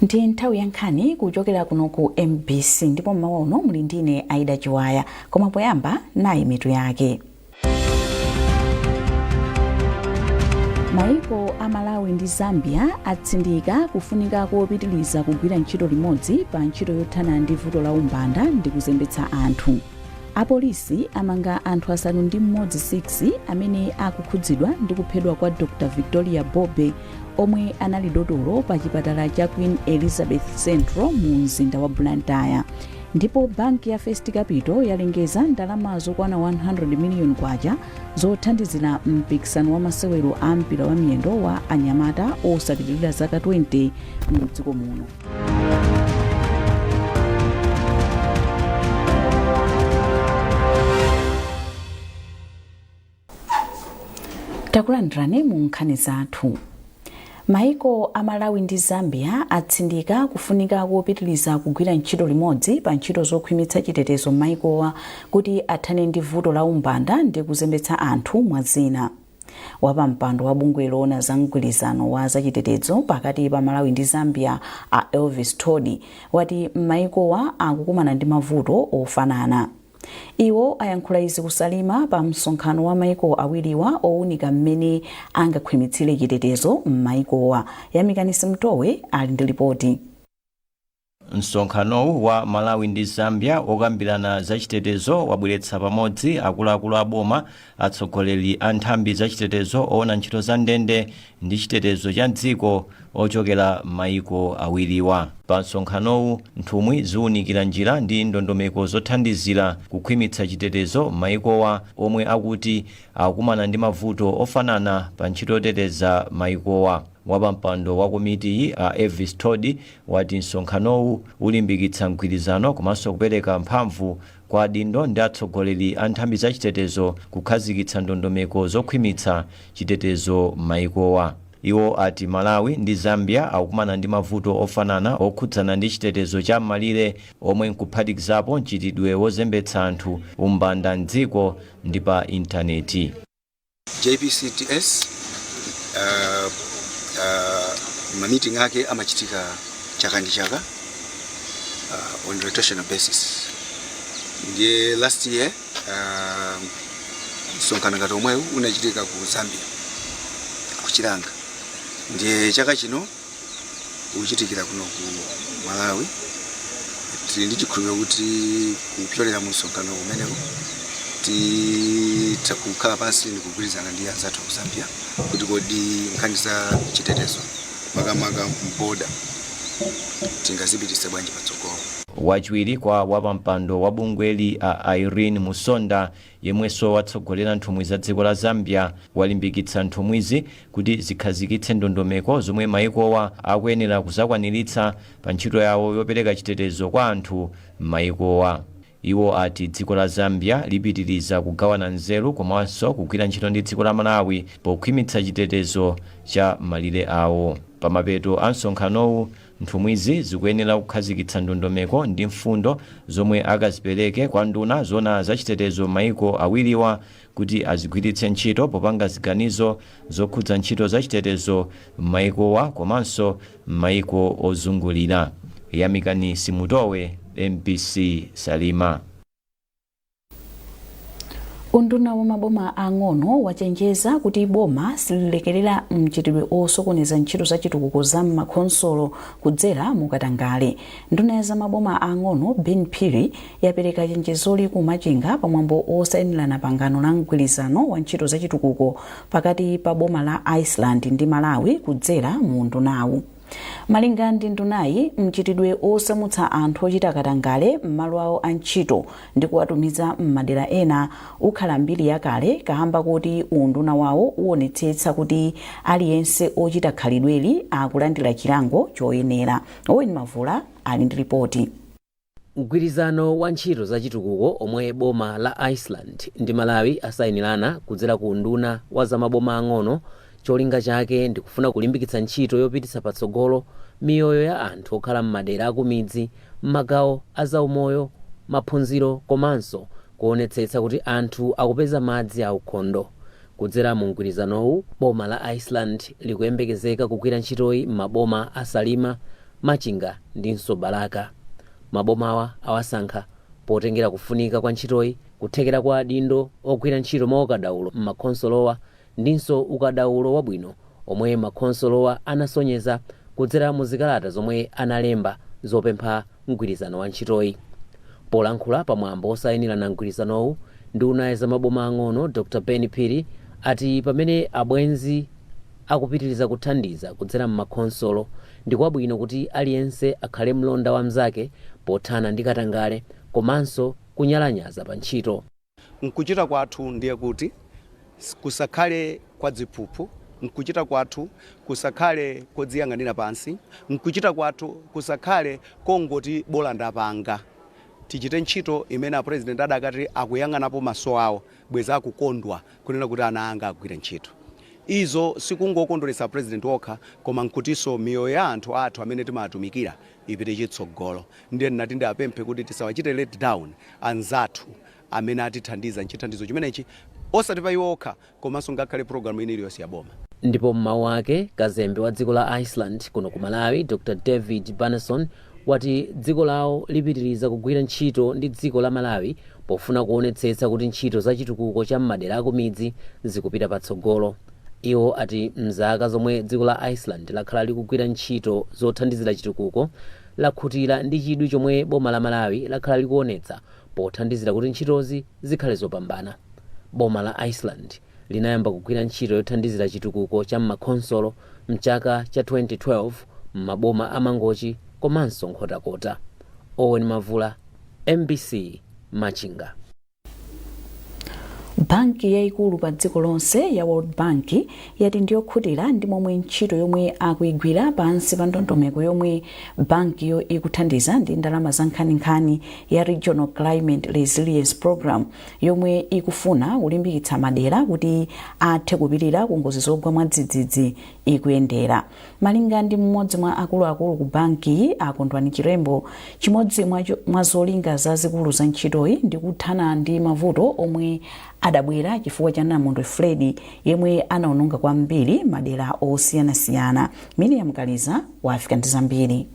Ndi nthawi ya nkhani kuchokera kuno ku MBC ndipo mmawa uno muli ndine Aida Chiwaya, koma poyamba nayi mitu yake. Maiko a Malawi ndi Zambia atsindika kufunika kopitiliza kugwira ntchito limodzi pa ntchito yothana ndi vuto la umbanda ndi kuzembetsa anthu. Apolisi amanga anthu asanu ndi mmodzi 6 amene akukhudzidwa ndi kuphedwa kwa Dr. Victoria Bobe omwe anali dotolo pa chipatala cha Queen Elizabeth Central mu mzinda wa Blantyre. Ndipo banki ya First Capital yalengeza ndalama zokwana 100 million kwacha zothandizira mpikisano wa masewero a mpira wa miyendo wa anyamata osapitilira zaka 20 mu dziko muno. Takulandirani mu nkhani zathu. Maiko a Malawi ndi Zambia atsindika kufunika kopitiliza kugwira ntchito limodzi pa ntchito zokhwimitsa chitetezo maikowa kuti athane ndi vuto la umbanda ndi kuzembetsa anthu mwazina. Wapampando wa bungwe loona za mgwirizano wa zachitetezo pakati pa Malawi ndi Zambia a Elvis Todi wati maikowa akukumana ndi mavuto ofanana. Iwo ayankhula izi kusalima pa msonkhano wa maiko awiriwa owunika mmene angakhwimitsire chitetezo m'maikowa. Yamikanisi Mtowe ali ndi ripoti. Msonkhanowu wa Malawi ndi Zambia okambirana zachitetezo wabweretsa pamodzi akuluakulu a boma, atsogoleri a nthambi zachitetezo oona ntchito za ndende ndi chitetezo cha dziko ochokera maiko awiriwa. Pa msonkhanowu nthumwi ziwunikira njira ndi ndondomeko zothandizira kukhwimitsa chitetezo maikowa omwe akuti akukumana ndi mavuto ofanana pa ntchito yoteteza maikowa. Wapampando wa komiti a Elvis Todi wati msonkhanowu ulimbikitsa mgwirizano komanso kupereka mphamvu kwa adindo ndi atsogoleri a nthambi za chitetezo kukhazikitsa ndondomeko zokhwimitsa chitetezo maikowa. Iwo ati Malawi ndi Zambia akukumana ndi mavuto ofanana okhudzana ndi chitetezo cha malire omwe nkuphatikizapo mchitidwe wozembetsa anthu, umbanda mdziko ndi pa intaneti. JPCTS meeting yake amachitika chaka ndi chaka on rotational basis. Ndiye last year msonkhano ngati omwewu unachitika ku Zambia kuchilanga. Ndiye chaka chino uchitikira kuno ku Malawi. Tili ndi chikhulupiriro kuti kupyolera mu msonkhano umenewu tikukhala pansi ndi kugwirizana ndi anzathu ku Zambia kuti kodi nkhani za chitetezo makamaka mboda tingazipititse bwanji patsogolo. Wachiwiri kwa wapampando wa bungweli a Irene Musonda yemwenso watsogolera nthumwi za dziko la Zambia walimbikitsa nthumwizi kuti zikhazikitse ndondomeko zomwe maikowa akuyenera kuzakwaniritsa pa ntchito yawo yopereka chitetezo kwa anthu m'maikowa. Iwo ati dziko la Zambia lipitiriza kugawana nzeru komanso kugwira ntchito ndi dziko la Malawi pokhwimitsa chitetezo cha malire awo. Pamapeto a msonkhanowu nthumwizi zikuyenera kukhazikitsa ndondomeko ndi mfundo zomwe akazipereke kwa nduna zoona zachitetezo maiko awiriwa kuti azigwiritse ntchito popanga ziganizo zokhudza ntchito zachitetezo m'maikowa komanso m'maiko ozungulira. Yamikanisi Mtowe, MBC Salima. Unduna wa maboma ang'ono wachenjeza kuti boma sililekerera mchitidwe osokoneza ntchito za chitukuko za makhonsolo kudzera mukatangale. Nduna za maboma ang'ono Ben Phiri yapereka chenjezoli ku Machinga pamwambo osainirana pangano la mgwirizano wa ntchito za chitukuko pakati pa boma la Iceland ndi Malawi kudzera mu ndunawu. Malinga ndi ndunayi, mchitidwe osamutsa anthu ochita katangale m'malo awo a ntchito ndi kuwatumiza m'madera ena ukhala mbiri yakale kahamba kuti unduna wawo uwonetsetsa kuti aliyense ochita khalidweli akulandira chilango choyenera. Oweni Mavula ali ndi ripoti. Mgwirizano wa ntchito za chitukuko omwe boma la Iceland ndi Malawi asayinirana kudzera ku unduna wa za maboma ang'ono, cholinga chake ndi kufuna kulimbikitsa ntchito yopititsa patsogolo miyoyo ya anthu okhala m'madera akumidzi, m'magawo azaumoyo, maphunziro komanso kuonetsetsa kuti anthu akupeza madzi aukhondo. Kudzera mu mgwirizanowu, boma la Iceland likuyembekezeka kugwira ntchitoyi m'maboma a Salima, Machinga ndinso Balaka. Mabomawa awasankha potengera kufunika kwa ntchitoyi, kuthekera kwa adindo ogwira ntchito mwa ukadaulo m'makhonsolowa ndinso ukadaulo wabwino omwe makhonsolowa anasonyeza kudzera mu zikalata zomwe analemba zopempha mgwirizano wa ntchitoyi. Polankhula pamwambo osayinirana mgwirizanowu, nduna ya zamaboma ang'ono Dr. Ben Phiri ati pamene abwenzi akupitiriza kuthandiza kudzera m'makhonsolo ndi kwabwino kuti aliyense akhale mlonda wa mnzake pothana ndi katangale komanso kunyalanyaza pa ntchito. Nkuchita kwathu ndiye kuti kusakhale kwa dziphuphu, nkuchita kwathu kusakhale kodziyang'anira pansi, nkuchita kwathu kusakhale kongoti bola ndapanga. Tichite ntchito imene president adakati akuyang'anapo maso awo bweza akukondwa kunena kuti ana anga agwire ntchito. Izo sikungokondweretsa president wokha koma nkutiso miyoyo ya anthu athu amene timatumikira ipite chitsogolo. Ndiye ndinati ndiapemphe kuti tisawachite let down anzathu amene atithandiza ntchithandizo chimenechi osati pa iwo okha komanso ngakhale programu ine iliyonse ya boma. Ndipo mmawu ake kazembe wa dziko la Iceland kuno ku Malawi Dr. David Barneson wati dziko lawo lipitiriza kugwira ntchito ndi dziko la Malawi pofuna kuonetsetsa kuti ntchito za chitukuko cha m'madera akumidzi zikupita patsogolo. Iwo ati mzaka zomwe dziko la Iceland lakhala likugwira ntchito zothandizira chitukuko lakhutira ndi chidwi chomwe boma la Malawi lakhala likuonetsa pothandizira kuti ntchitozi zikhale zopambana. Boma la Iceland linayamba kugwira ntchito yothandizira chitukuko cha m'makhonsolo mchaka cha 2012 m'maboma amangochi komanso nkhotakota. Owen Mavula, MBC, Machinga. Banki yayikulu pa dziko lonse ya World Bank yati ndiyokhutira ndi momwe ntchito yomwe akuigwira pansi pa ndondomeko yomwe bankiyo ikuthandiza ndi ndalama za nkhaninkhani ya Regional Climate Resilience Program yomwe ikufuna kulimbikitsa madera kuti athe kupirira ku ngozi zogwa mwadzidzidzi ikuyendera. Malinga ndi mmodzi mwa akuluakulu ku banki Akondwani Chirembo, chimodzi mwa zolinga zazikulu za ntchitoyi ndi kuthana ndi mavuto omwe adabwera chifukwa cha namondwe Freddy yemwe anaononga kwambiri madera osiyanasiyana. Miriam Kaliza wafika ndi zambiri.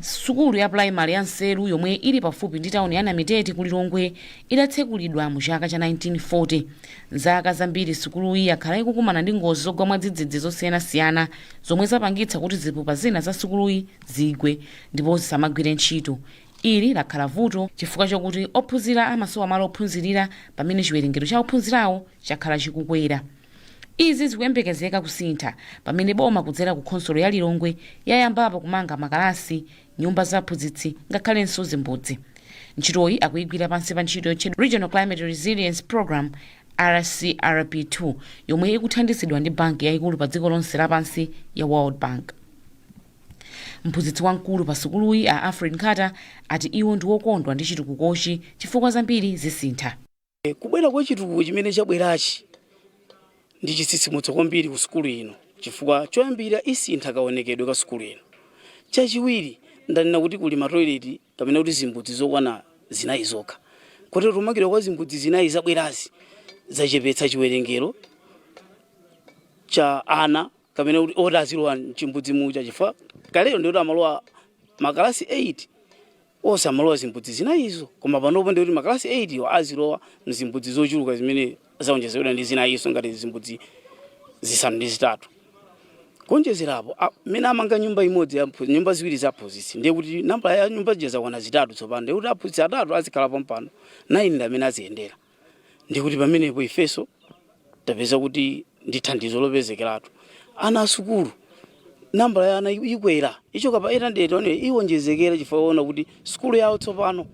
Sukulu ya primary ya Nseru yomwe ili pafupi ndi tauni ya Namitete ku Lilongwe idatsekulidwa mu chaka cha 1940. Zaka zambiri sukulu iyi yakhala ikukumana ndi ngozi zogwa mwadzidzidzi zosiyanasiyana zomwe zapangitsa kuti zipupa zina za sukulu iyi zigwe ndipo zisamagwire ntchito. Ili lakhala vuto chifukwa chokuti ophunzira amasowa malo ophunzirira pamene chiwerengero cha ophunzirawo chakhala chikukwera. Izi zikuyembekezeka kusintha pamene boma kudzera ku khonsolo ya Lilongwe yayambapo kumanga makalasi, nyumba za aphunzitsi ngakhalenso zimbudzi. Ntchitoyi akuyigwira pansi pa ntchito yotchedwa Regional Climate Resilience Program RCRP2 yomwe ikuthandizidwa ndi banki yayikulu pa dziko lonse lapansi ya World Bank. Mphunzitsi wamkulu pa sukuluyi a Afrin Carter ati iwo ndi wokondwa ndi chitukukochi chifukwa zambiri zisintha. Kubwera kwa chitukuko chimene chabwerachi ndi chitsitsimutso kwambiri ku sukulu ino chifukwa choyambira isintha kaonekedwe ka sukulu ino. Chachiwiri ndanena kuti kuli matoilet kapena kuti zimbudzi zokwana zinayi zokha. Kotero tumakira kwa zimbudzi zinayi zabwerazi zachepetsa chiwerengero cha ana kapena kuti otazilowa chimbudzi mucha chifukwa kalero ndio amalowa makalasi 8 osa amalowa zimbudzi zinayizo koma panopo ndio makalasi 8 azilowa mzimbudzi zochuluka zimene zaonjezedwa ndi zinayizo ngati zimbudzi zisanu ndi zitatu. Konjezerapo mena amanga nyumba imodzi nyumba ziwiri za aphunzitsi ndiye kuti namba ya nyumba jeza kwana zitatu tsopano ndiye kuti aphunzitsi atatu azikhala pompano 9 ndi amene aziyendera. Ndiye kuti pamenepo ifeso tapeza kuti ndi thandizo lopezekeratu ana asukulu namba ya ana ikwera ichoka pa 800 iwonjezekera chifukwa ona kuti sukulu yawo tsopano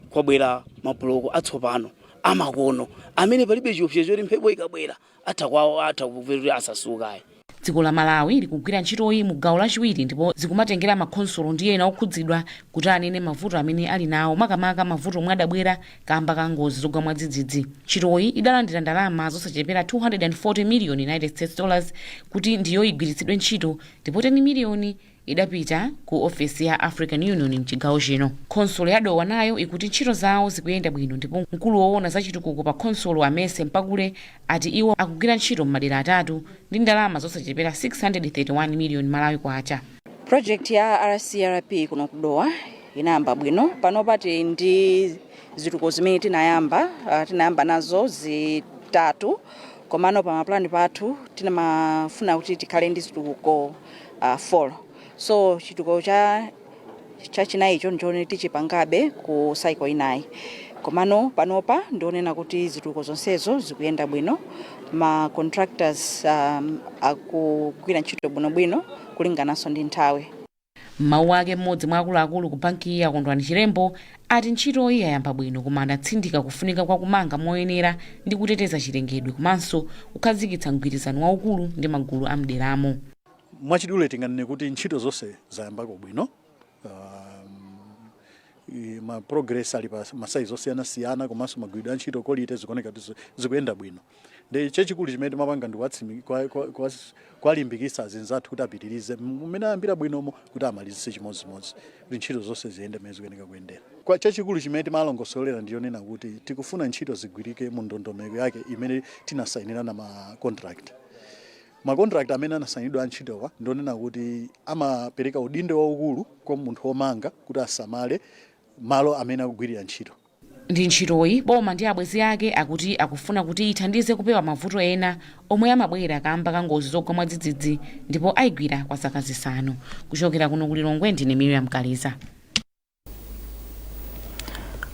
kwabwera mabuloko atsopano amakono amene palibe chiopsezo choti mphepo ikabwera atakwawo atakuvuti asasukaye. Dziko la Malawi likugwira ntchitoyi mu gawo lachiwiri ndipo zikumatengera makhonsolo ndi ena okhudzidwa kuti anene mavuto amene ali nawo makamaka mavuto omwe adabwera kamba ka ngozi zogwa mwadzidzidzi. Ntchitoyi idalandira ndalama zosachepera $240 million United States dollars kuti ndiyo igwiritsidwe ntchito ndipo 10 miliyoni idapita ku ofesi ya African Union mchigawo chino. Khonsolo ya Dowa nayo ikuti ntchito zawo zikuyenda bwino ndipo mkulu woona za chitukuko pa khonsolo Amese Mpakule ati iwo akugwira ntchito m'madera atatu ndi ndalama zosachepera $631 million Malawi kwacha. Project ya RCRP kuno kudowa inayamba bwino pano pati ndi zituko zimene tinayamba nazo zitatu komano pa maplani pathu tinamafuna kuti tikhale ndi zituko 4 so chituko cha chinayi chonjone tichipangabe ku cycle inayi komano panopa ndionena kuti zituko zonsezo zikuyenda bwino ma contractors akugwira ntchito bwino kulingananso ndi nthawi. Mawu ake mmodzi mwa akuluakulu ku banki ya Kondwani Chirembo ati ntchito iyi yayamba bwino koma adatsindika kufunika kwa kumanga moyenera ndi kuteteza chilengedwe komanso kukhazikitsa mgwirizano waukulu ndi magulu amderamo. Mwachidule tinganene kuti ntchito zonse zayambako bwino. Ma progress ali pa masaizi osiyana komanso magwiridwe a ntchito quality zikuoneka kuti zikuyenda bwino. Ndi chachikulu chimene mapanga ndi kwalimbikitsa azinzathu kuti apitirize mmene ayambira bwinomo kuti amalizitse chimodzimodzi kuti ntchito zonse ziyende mmene zikuyenera kuyendera. Kwa chachikulu chimene timalongosolera ndiyonena kuti tikufuna ntchito zigwirike mu ndondomeko yake imene tinasayinirana ma contract. Ma contract amene anasayinidwa a ntchitowa ndionena kuti amapereka udindo waukulu kwa munthu womanga kuti asamale malo amene akugwirira ntchito. Ndi ntchitoyi boma ndi abwezi ake akuti akufuna kuti ithandize kupewa mavuto ena omwe amabwera kamba ka ngozi zogwa mwadzidzidzi ndipo ayigwira kwa zaka zisanu. Kuchokera kuno ku Lilongwe ndine Miriam Kaliza.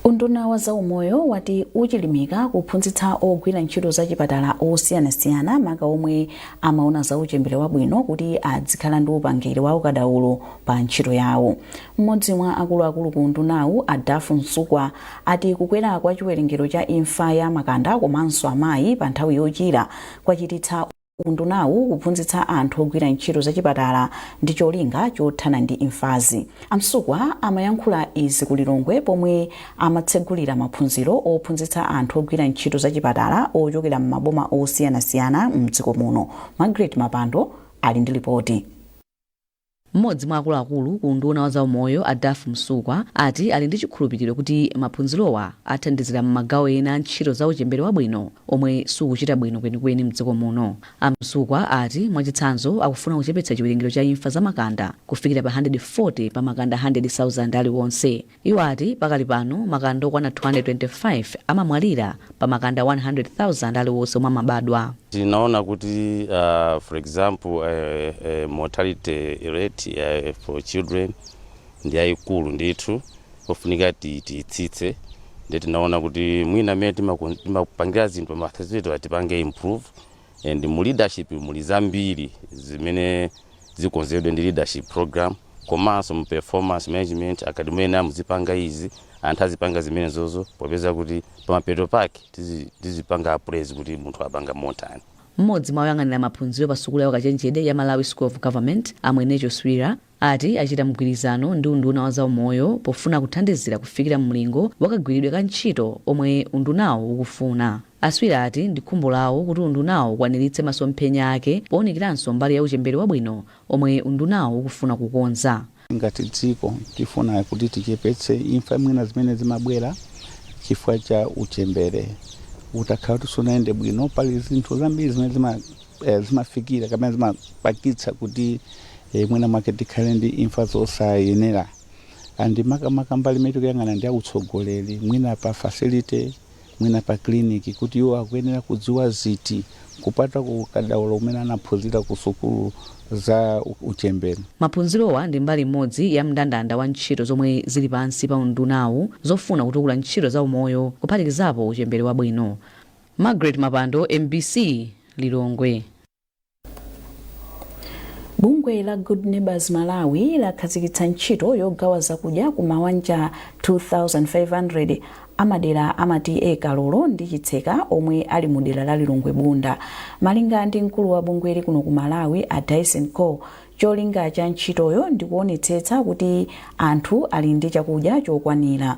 Unduna wa zaumoyo wati uchilimika kuphunzitsa ogwira ntchito za chipatala osiyanasiyana maka omwe amaona za uchembere wabwino kuti adzikhala ndi upangiri wa ukadaulo pa ntchito yawo. Mmodzi mwa akuluakulu ku undunawu Adafu Msukwa ati kukwera kwa chiwerengero cha imfa ya makanda komanso amayi pa nthawi yochira kwachititsa undunawu kuphunzitsa anthu ogwira ntchito za chipatala ndi cholinga chothana ndi imfazi. Amsukwa amayankhula izi ku Lilongwe pomwe amatsegulira maphunziro ophunzitsa anthu ogwira ntchito za chipatala ochokera m'maboma osiyanasiyana m'dziko muno. Margaret Mapando ali ndi ripoti. Mmodzi mwa akuluakulu ku unduna wa zaumoyo Adafu Msukwa ati ali ndi chikhulupiriro kuti maphunzirowa athandizira m'magawo ena ntchito za uchembere wabwino omwe sukuchita bwino kwenikweni m'dziko muno. Amsukwa ati mwachitsanzo akufuna kuchepetsa chiwerengero cha imfa za makanda kufikira pa 140 pa makanda 100,000 aliwonse. Iwo ati pakali pano makanda okwana 225 amamwalira pa makanda 100,000 aliwonse omwe amabadwa. Tinaona kuti for example mortality rate for children ndi yayikulu ndithu pofunika titsitse ndi tinaona kuti mwina mmene timapangira zinthu mafasility tipange improve and mu leadership muli zambiri zimene zikonzedwe ndi leadership program komanso mu performance management academy muzipanga izi anthu azipanga zimene zozo popeza kuti pamapeto pake tizipanga appraise kuti munthu apanga motani. Mmodzi mwa oyang'anira maphunziro pa sukulu ya Kachenjede ya Malawi School of Government Amwenecho Swira ati achita mgwirizano ndi unduna wa zaumoyo pofuna kuthandizira kufikira mlingo wakagwiridwe ka ntchito omwe undunawo ukufuna. Aswira ati ndi khumbo lawo kuti undunawo ukwaniritse masomphenya ake poonikiranso mbali ya uchembere wabwino omwe undunawo ukufuna kukonza. Ngati dziko tifuna kuti tichepetse imfa mwina zimene zimabwera chifukwa cha uchembere utakhala tusunaende bwino pali zinthu zambiri zimene zimafikira kapena zimapakitsa kuti mwina mwake tikhale ndi imfa zosayenera. Andi makamaka mbali imene tikuyang'ana ndi autsogoleri mwina pa facility mwina pa clinic kuti iwo akuyenera kudziwa ziti kupata kukadaulo umene anaphunzira ku sukulu za uchembere. Maphunzirowa ndi mbali imodzi ya mndandanda wa ntchito zomwe zili pansi pa undunawu zofuna kutukula ntchito za umoyo kuphatikizapo uchembere wabwino. Margaret Mapando, MBC, Lilongwe. Bungwe la Good Neighbors Malawi lakhazikitsa ntchito yogawa zakudya ku mabanja 2500 amadera amati Kalolo ndi Chitseka omwe ali mu dera la Lilongwe Bunda. Malinga ndi mkulu wa bungweli kuno ku Malawi a Dyson Co, cholinga cha ntchitoyo ndi kuonetsetsa kuti anthu ali ndi chakudya chokwanira.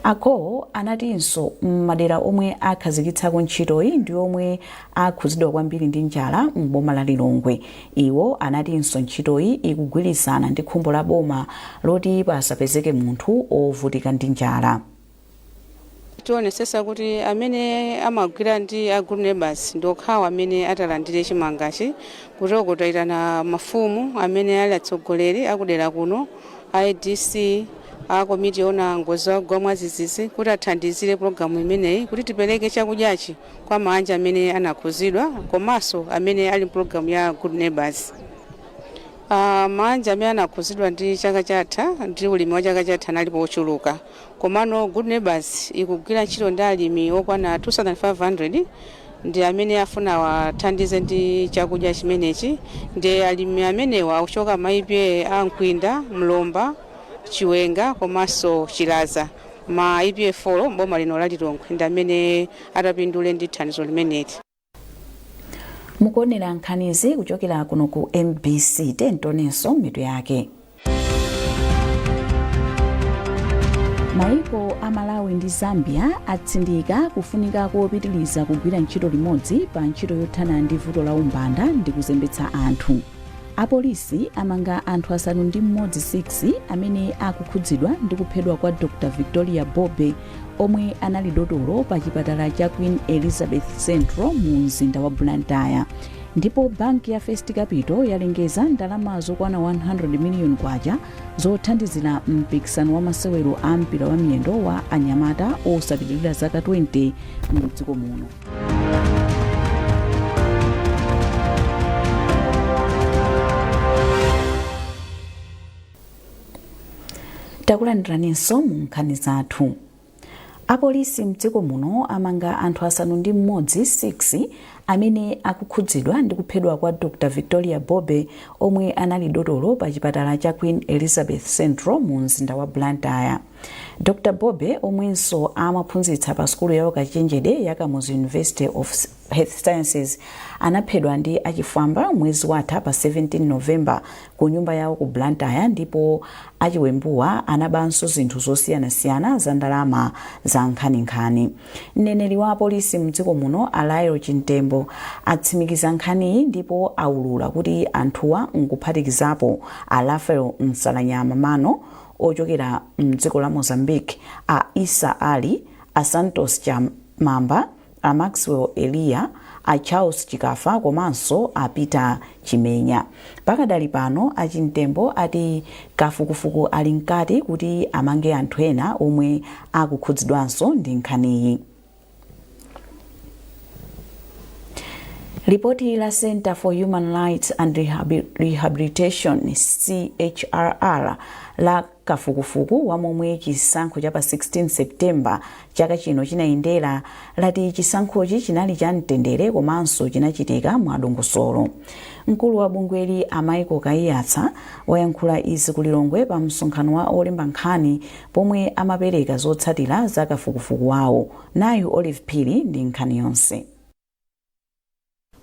Ako anatinso madera omwe akhazikitsako ntchitoyi ndi omwe akhuzidwa kwambiri ndi njala m'boma la Lilongwe. Iwo anatinso ntchitoyi ikugwirizana ndi khumbo la boma loti pasapezeke munthu ovutika ndi njala. tionesesa kuti amene amagwira ndi a good neighbors ndokhawo amene atalandire chimangachi kuti tayitana mafumu amene ali atsogoleri akudera kuno IDC a komiti ona ngozi zogwa mwadzidzidzi kuti athandizire programu imeneyi kuti tipereke chakudyachi kwa manja amene anakhuzidwa komanso amene ali programu ya good neighbors. Manja amene anakhuzidwa ndi chaka chatha ndi ulimi wa chaka chatha analipo ochuluka, komano good neighbors ikugwira ntchito ndi alimi okwana 2500 ndi amene afuna wathandize ndi chakudya chimenechi. Ndi alimi amenewa akuchoka maipiye a Nkwinda, Mlomba, Chiwenga komanso Chilaza ma IPF4 boma lino la Lilongwe ndi amene atapindule ndi thandizo limeneli. Mukuonera nkhanizi kuchokera kuno ku MBC tentonenso mitu yake. Maiko a Malawi ndi Zambia atsindika kufunika kopitiliza kugwira ntchito limodzi pa ntchito yothana ndi vuto la umbanda ndi kuzembetsa anthu. Apolisi amanga anthu 6 amene akukhudzidwa ndi kuphedwa kwa Dr. Victoria Bobe omwe anali dotolo pa chipatala cha Queen Elizabeth Central mu mzinda wa Blantyre. Ndipo banki ya First Capital yalengeza ndalama zokwana 100 million kwacha zothandizira mpikisano wa masewero a mpira wa miyendo wa anyamata osapitilira zaka 20 mu dziko muno. Takulandiranso mu nkhani zathu. Apolisi mdziko muno amanga anthu 6 amene akukhudzidwa ndi kuphedwa kwa Dr. Victoria Bobe omwe anali dotolo pa chipatala cha Queen Elizabeth Central mu mzinda wa Blantyre. Dr. Bobe omwenso amaphunzitsa pa skulu ya ukachenjede ya Kamuzu University of Health Sciences anaphedwa ndi achifwamba mwezi watha pa 17 November ku nyumba yawo ku Blantyre, ndipo achiwembuwa anabanso zinthu zosiyanasiyana za ndalama za nkhaninkhani. Mneneri wa apolisi mdziko muno Alairo Chintembo atsimikiza nkhaniyi ndipo aulula kuti anthuwa nkuphatikizapo a Rafael Msalanyama Mano ochokera mdziko la Mozambique, a Isa Ali, a Santos Chamamba, a Maxwell Elia, a Charles Chikafa komanso a Peter Chimenya. Pakadali pano a Chintembo ati kafukufuku ali mkati kuti amange anthu ena omwe akukhudzidwanso ndi nkhaniyi. Ripoti la Center for Human Rights and Rehabilitation CHRR la kafukufuku wa momwe chisankho cha pa 16 September chaka chino chinayendera lati chisankhochi chinali cha mtendere komanso chinachitika mwadongosolo. Mkulu wa bungweli Amaiko Kaiyatsa wayankhula izi ku Lilongwe pa msonkhano wa olemba nkhani pomwe amapereka zotsatira za kafukufuku wawo. Nayu Olive Phiri ndi nkhani yonse.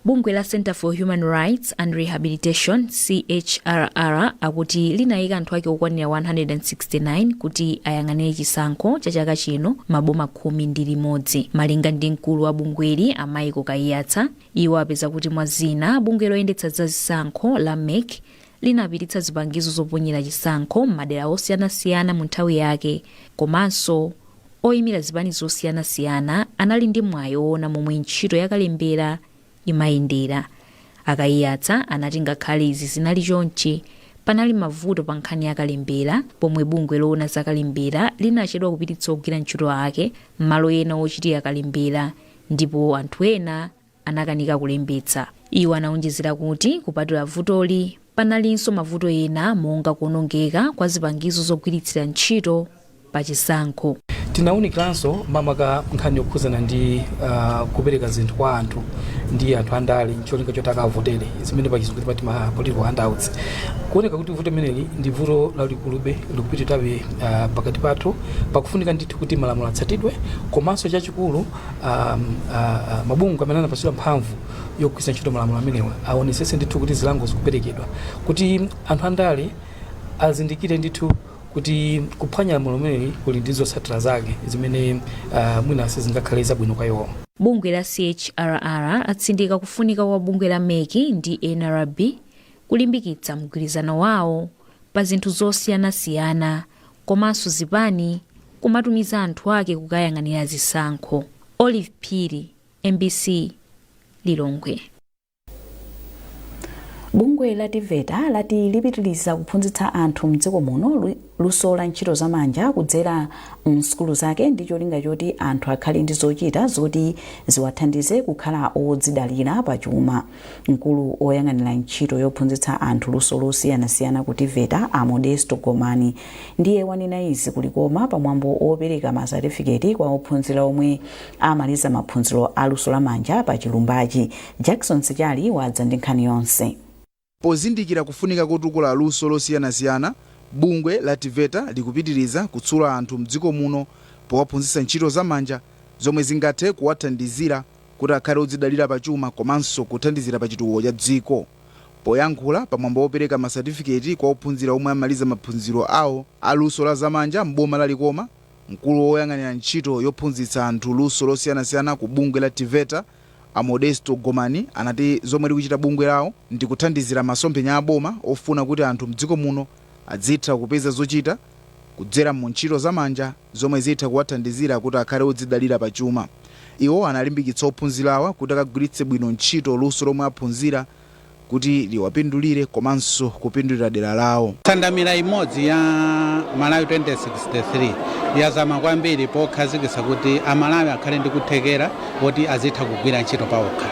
Bungwe la Center for Human Rights and Rehabilitation CHRR akuti linayika anthu ake okwanira 169 kuti ayang'anire chisankho cha chaka chino maboma 11. Malinga ndi mkulu wa bungweli Amaiko Kaiyatsa, iwo apeza kuti mwazina bungwe loyendetsa za zisankho la MEC linapititsa zipangizo zoponyera chisankho m'madera osiyanasiyana mu nthawi yake, komanso oyimira zipani zosiyanasiyana anali ndi mwayi woona momwe ntchito yakalembera imayendera. Akaiyatsa anati ngakhale izi zinali chonchi panali mavuto pa nkhani yakalembera pomwe bungwe loona zakalembera linachedwa kupititsa ogwira ntchito ake m'malo ena ochitira kalembera, ndipo anthu ena anakanika kulembetsa. Iwo anaonjezera kuti kupatula vutoli panalinso mavuto ena monga kuonongeka kwa zipangizo zogwiritsira ntchito pa chisankho. Tinawunikiranso mamaka nkhani yokhuzana ndi kupereka zinthu kwa anthu ndi anthu andale ncholinga chotaka avotere zimene pachizungu timati ma political handouts. Kuoneka kuti vuto limeneli ndi vuto lalikulube likupitirabe pakati pathu, pakufunika ndithu kuti malamulo atsatidwe, komanso chachikulu mabungwe amene anapatsidwa mphamvu yogwiritsa ntchito malamulo amenewa aonesese ndithu kuti zilango zikuperekedwa, kuti anthu andale azindikire ndithu kuti kuphwanya lamulo limeneli kuli ndi zotsatira zake zimene mwina sizingakhale zabwino kwa iwo. Bungwe la CHRR atsindika kufunika kwa bungwe la MEC ndi NRB kulimbikitsa mgwirizano wawo pa zinthu zosiyanasiyana, komanso zipani kumatumiza anthu ake kukayang'anira zisankho. Olive Phiri, MBC, Lilongwe. Bungwe la TVETA lati lipitiriza kuphunzitsa anthu mdziko muno luso la ntchito zamanja kudzera msukulu zake ndi cholinga choti anthu akhale ndi zochita zoti ziwathandize kukhala odzidalira pachuma. Mkulu oyang'anira ntchito yophunzitsa anthu luso losiyanasiyana ku TVETA a Modesto Gomani ndiye wanena izi kulikoma pamwambo opereka masatifiketi kwa ophunzira omwe amaliza maphunziro a luso lamanja pa chilumbachi. Jackson Sichali wadza ndi nkhani yonse. Pozindikira kufunika kotukula luso losiyanasiyana, bungwe la TVETA likupitiriza kutsula anthu mdziko muno powaphunzitsa ntchito zamanja zomwe zingathe kuwathandizira kuti akhale odzidalira pachuma komanso kuthandizira pa chitukuko cha dziko. Poyankhula pamwambo opereka masatifiketi kwa ophunzira omwe amaliza maphunziro awo a luso la zamanja m'boma la Likoma, mkulu woyang'anira ntchito yophunzitsa anthu luso losiyanasiyana ku bungwe la TVETA a Modesto Gomani anati zomwe likuchita bungwe lawo ndi kuthandizira masomphenya aboma ofuna kuti anthu mdziko muno adzitha kupeza zochita kudzera mu ntchito zamanja zomwe zitha kuwathandizira kuti akhale odzidalira pachuma. Iwo analimbikitsa ophunzirawa kuti akagwiritse bwino ntchito luso lomwe aphunzira kuti liwapindulire komanso kupindulira dera lawo. Thandamira imodzi ya Malawi 2063 yazama kwambiri pokhazikitsa kuti amalawi akhale ndi kuthekera kuti azitha kugwira ntchito pawokha.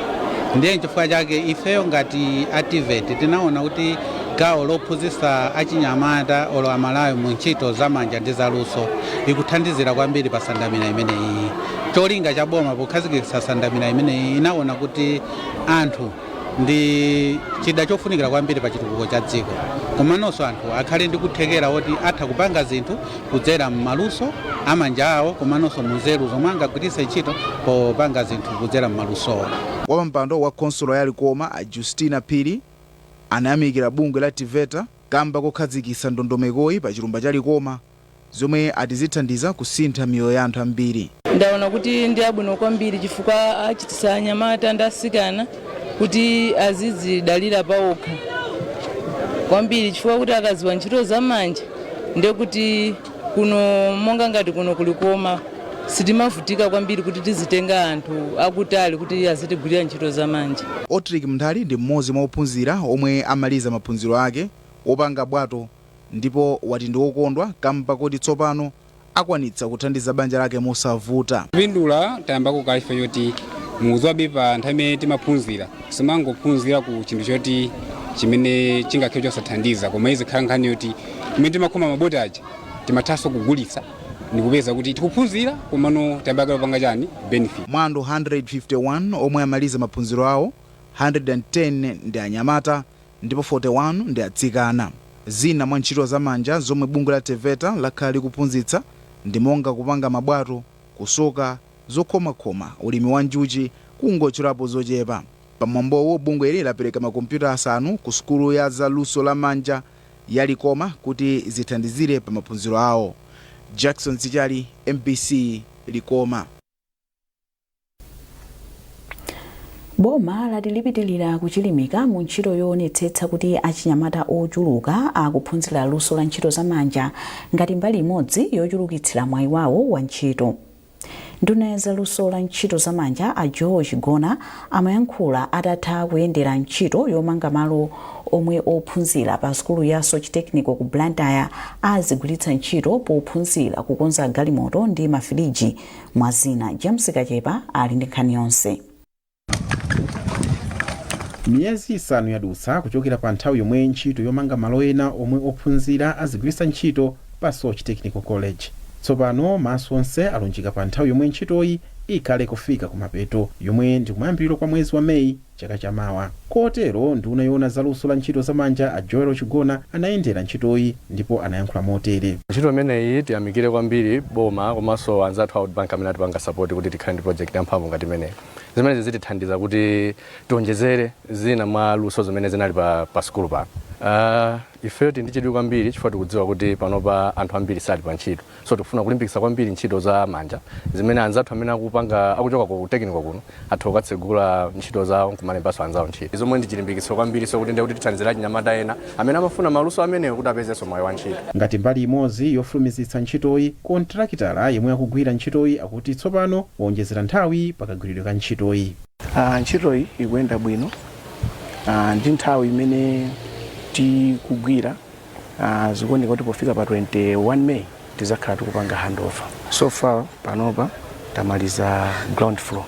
Ndiye chifukwa chake ifeyo ngati a TVET tinaona kuti gawo lophunzitsa achinyamata olo amalawi mu ntchito zamanja ndi zaluso ikuthandizira kwambiri pa sandamira imeneyi. Cholinga cha boma pokhazikitsa sandamira imeneyi inaona kuti anthu ndi chida chofunikira kwambiri pa chitukuko cha dziko. Komanso anthu akhale ndi kuthekera kuti atha kupanga zinthu kudzera m'maluso amanja awo komanso munzeru zomwe angagwiritse ntchito popanga zinthu kudzera m'maluso. Wapampando wa konsolo ya Likoma a Justina Phiri anayamikira bungwe la TVETA kamba kokhazikitsa ndondomekoyi pa chilumba cha Likoma zomwe atizithandiza kusintha miyoyo ya anthu ambiri. Ndaona kuti ndi abwino kwambiri chifukwa achititsa anyamata ndi asikana kuti azidzidalira pawokha kwambiri chifukwa kuti akaziwa ntchito zamanja ndiye kuti kuno monga ngati kuno kulikoma sitimavutika kwambiri kuti tizitenga anthu akutali kuti azitigwirira ntchito zamanja. Otrick Mndali ndi mmodzi mwa ophunzira omwe amaliza maphunziro ake opanga bwato ndipo wati ndi okondwa kamba kuti tsopano akwanitsa kuthandiza banja lake mosavuta. Kupindula tayambako kalifa yoti muzobe pa nthawi imene timaphunzira simangophunzira ku chinthu choti chimene chingakhe chosathandiza koma izikhala nkhani yoti imene timakhoma maboti aja timathanso kugulitsa ndikupeza kuti tikuphunzira komano tayambaka kupanga chani benefit. Mwando 151 omwe amaliza maphunziro awo 110 ndi anyamata ndipo 41 ndi atsikana. Zina mwa ntchito zamanja zomwe bungwe la TVETA lakhala likuphunzitsa ndi monga kupanga mabwato, kusoka, zokhomakhoma, ulimi wa njuchi, kungochulapo zochepa. Pamwambowo bungwe ili lapereka makompyuta 5 ku sukulu ya zaluso la manja ya Likoma kuti zithandizire pa maphunziro awo. Jackson Sichali, MBC, Likoma. Boma lati lipitilira kuchilimika mu ntchito yoonetsetsa kuti achinyamata ochuluka akuphunzira luso la ntchito zamanja ngati mbali imodzi yochulukitsira mwayi wawo wa ntchito. Nduna ya zaluso la ntchito zamanja a George Gona amayankhula atatha kuyendera ntchito yomanga malo omwe ophunzira pa sukulu ya Sochi Technical ku Blantyre azigwiritsa ntchito pophunzira kukonza galimoto ndi mafiliji mwazina. James Kachepa ali ndi nkhani yonse. Miyezi isanu yadutsa kuchokera pa nthawi yomwe ntchito yomanga malo ena omwe ophunzira azigwiritsa ntchito pa Sochi Technical College. Tsopano maso onse alunjika pa nthawi yomwe ntchitoyi ikhale kufika kumapeto yomwe ndi kumayambiriro kwa mwezi wa Meyi chaka chamawa. Kotero nduna yoona zaluso la ntchito zamanja a Joel Chigona anayendera ntchitoyi ndipo anayankhula motere. Ntchito imeneyi tiyamikire kwambiri boma komanso anzathu a World Bank amene atipanga support kuti tikhale ndi project yamphamvu ngati imeneyi. Zimene zitithandiza kuti tionjezere zina mwa luso zimene zinali pa sukulu pano. Ifeyo tindichidwi kwambiri chifukwa tikudziwa kuti panopa anthu ambiri sali pa ntchito, so tikufuna kulimbikitsa kwambiri ntchito za manja zimene anzathu amene akuchoka ku technical kuno atha kukatsegula ntchito zawo nkumalembanso anzawo ntchito. Zomwe ndi chilimbikitso kwambiri so kuti ndiye kuti tithandizira achinyamata ena amene amafuna maluso amenewo kuti apezenso mwayi wa ntchito. Ngati mbali imodzi yofulumizitsa ntchitoyi, kontrakitala yemwe akugwira ntchitoyi akuti tsopano wonjezera nthawi pakagwiridwe ka ntchitoyi. Ntchitoyi ikuyenda bwino ndi nthawi imene tikugwira zikuoneka kuti pofika pa 21 May tizakhala tikupanga handover. So far panopa tamaliza ground floor.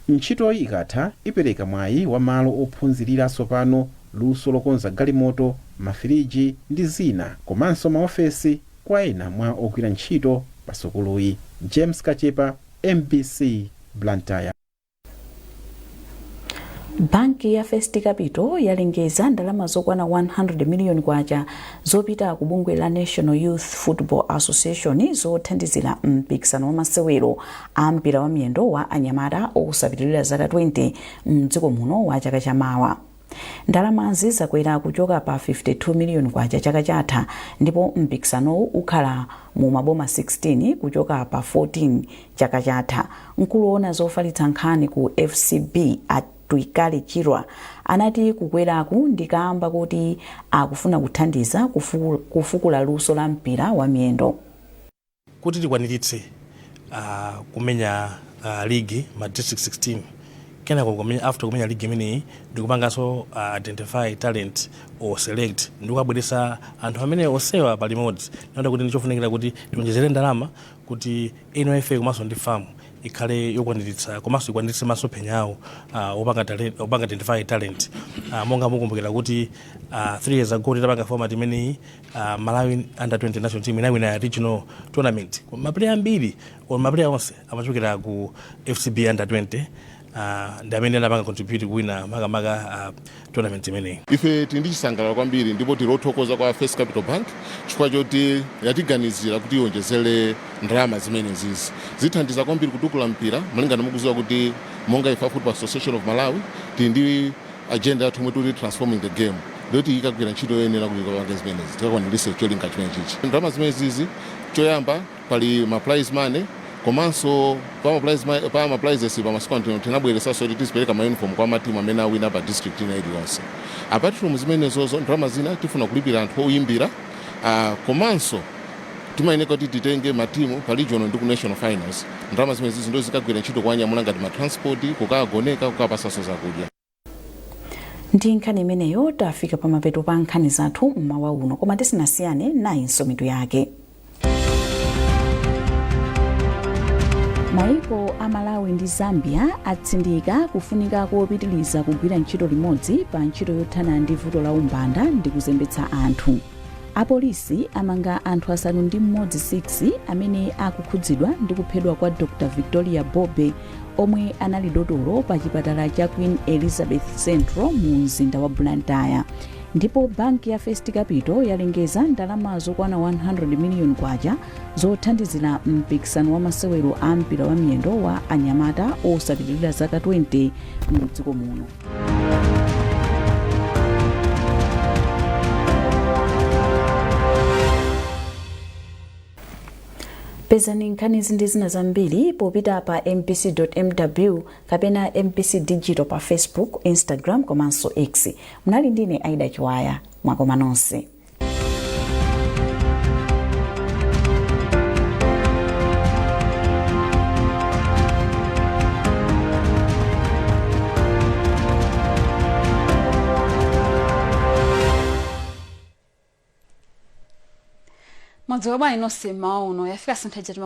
Ntchitoyi ikatha ipereka mwayi wa malo ophunzirira tsopano, luso lokonza galimoto, mafiriji ndi zina, komanso maofesi kwa ena mwa ogwira ntchito pa sukuluyi. James Kachepa, MBC, Blantyre. Banki ya First Capital yalengeza ndalama zokwana 100 million kwacha zopita ku bungwe la National Youth Football Association zothandizira mpikisano wa masewero a mpira wa miyendo wa anyamata osapitirira zaka 20 mdziko muno wa chaka chamawa. Ndalamazi zakwera kuchoka pa 52 million kwacha chaka chatha, ndipo mpikisano ukhala mu maboma 16 kuchoka pa 14 chaka chatha. Mkuluona zofalitsa nkhani ku FCB Tuikale Chirwa anati kukweraku ndikamba kuti akufuna kuthandiza kufukula luso la mpira wa miyendo. Kuti tikwaniritse kumenya ligi ma district 16 kena kumenya after kumenya ligi imeneyi ndikupanganso identify talent or select ndikubweretsa anthu amene osewa palimodzi. Nonda kuti ndichofunikira kuti tiwonjezere ndalama kuti NFA komanso ndi famu ikhale yokwaniritsa komanso ikwaniritse masomphenya awo opanga identify talent. Monga mukumbukira kuti 3 years ago tidapanga format imeneyi Malawi under 20 national team inawina regional tournament. Maplayer ambiri or maplayer onse amachokera ku FCB under 20 ndi amene anapanga contribute kuwina makamaka tournament imeneyi. Ife tindichisangalala kwambiri ndipo tilothokoza kwa First Capital Bank chifukwa choti yatiganizira kuti yonjezere ndalama zimene zizi zithandiza kwambiri kutukula mpira. Malingana mukuziwa kuti monga ifa Football Association of Malawi tili ndi agenda yathu kuti transforming the game, ndoti ikagwira ntchito yoyenera kuti ikapanga zimenezi tikakwaniritse cholinga chimene chichi. Ndalama zimene zizi choyamba pali ma prize money komanso pa ma prizes pa masiku antino tinabweresanso kuti tizipereka ma uniform kwa matimu amene awina pa district ina iliyonse. Apart from zimenezozo ndalama zina tifuna kulipira anthu oyimbira komanso timayeneka kuti titenge matimu pa regional ndi ku national finals. Ndalama zimene zizi ndo zikagwira ntchito kwa anyamula ngati ma transport, kukagoneka, kukapasanso zakudya. Ndi nkhani imeneyo tafika pa mapeto pa nkhani zathu mmawa uno, koma tisanasiyane nayinso mitu yake. Maiko a Malawi ndi Zambia atsindika kufunika kopitiliza kugwira ntchito limodzi pa ntchito yothana ndi vuto la umbanda ndi kuzembetsa anthu. Apolisi amanga anthu 6 amene akukhudzidwa ndi kuphedwa kwa Dr. Victoria Bobe omwe anali dotolo pa chipatala cha Queen Elizabeth Central mu mzinda wa Blantyre. Ndipo banki ya First Capital yalengeza ndalama zokwana 100 million kwacha zothandizira mpikisano wa masewero a mpira wa miyendo wa anyamata osapitirira zaka 20 mdziko muno. Pezani nkhani ndi zina zambiri popita pa mpc.mw kapena mpc digital pa Facebook, Instagram komanso X. Mnali ndine Aida Chiwaya, mwakoma nonse. Mwanzo bwana inose maono yafika sentejeti